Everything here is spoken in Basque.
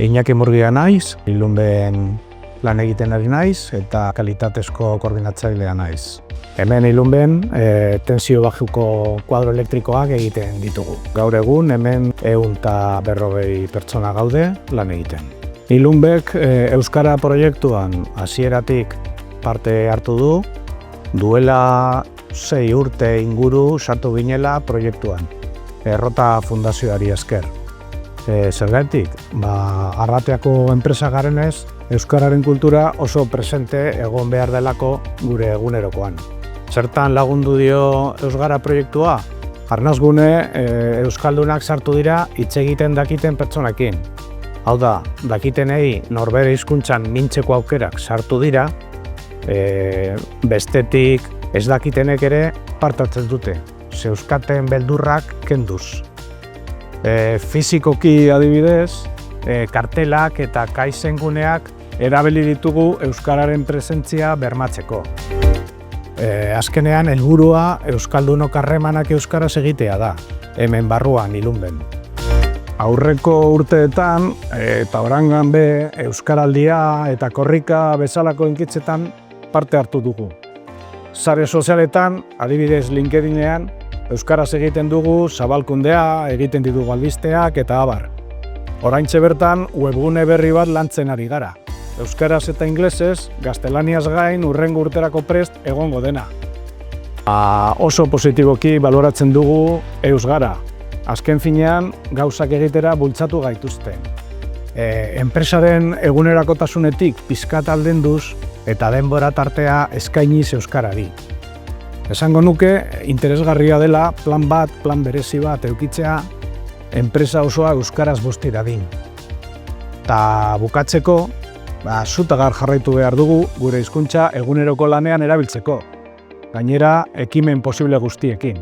Iñaki Murgia naiz, Ilunben lan egiten ari naiz eta kalitatezko koordinatzailea naiz. Hemen Ilunben tensio bajuko kuadro elektrikoak egiten ditugu. Gaur egun hemen 140 pertsona gaude lan egiten. Ilunbek Euskara proiektuan hasieratik parte hartu du, duela 6 urte inguru sartu ginela proiektuan, Errota Fundazioari esker. Zergatik? Arratiako enpresa garenez, Euskararen kultura oso presente egon behar delako gure egunerokoan. Zertan lagundu dio Eusgara proiektua? Arnasgune Euskaldunak sartu dira hitz egiten dakiten pertsonekin. Hau da, dakitenei norbere hizkuntzan mintzeko aukerak sartu dira, bestetik ez dakitenek ere parte hartzen dute, zeuskaten beldurrak kenduz. Fizikoki adibidez, kartelak eta kaizenguneak erabili ditugu Euskararen presentzia bermatzeko. Azkenean helburua Euskaldunok harremanak euskaraz egitea da, hemen barruan Ilunben. Aurreko urteetan eta orangan be Euskaraldia eta korrika bezalako enkitzetan parte hartu dugu. Sare sozialetan, adibidez LinkedInean, euskaraz egiten dugu zabalkundea, egiten ditugu albisteak eta abar. Oraintxe bertan webgune berri bat lantzen ari gara. Euskaraz eta inglesez, gaztelaniaz gain hurrengo urterako prest egongo dena. Oso positiboki baloratzen dugu Eusgara. Azken finean, gauzak egitera bultzatu gaituzten. Enpresaren egunerakotasunetik pizkat aldenduz eta denbora tartea eskainiz euskarari. Esango nuke, interesgarria dela plan berezi bat edukitzea, enpresa osoa euskaraz busti dadin. Ta bukatzeko, zutagar jarraitu behar dugu gure hizkuntza eguneroko lanean erabiltzeko. Gainera, ekimen posible guztiekin.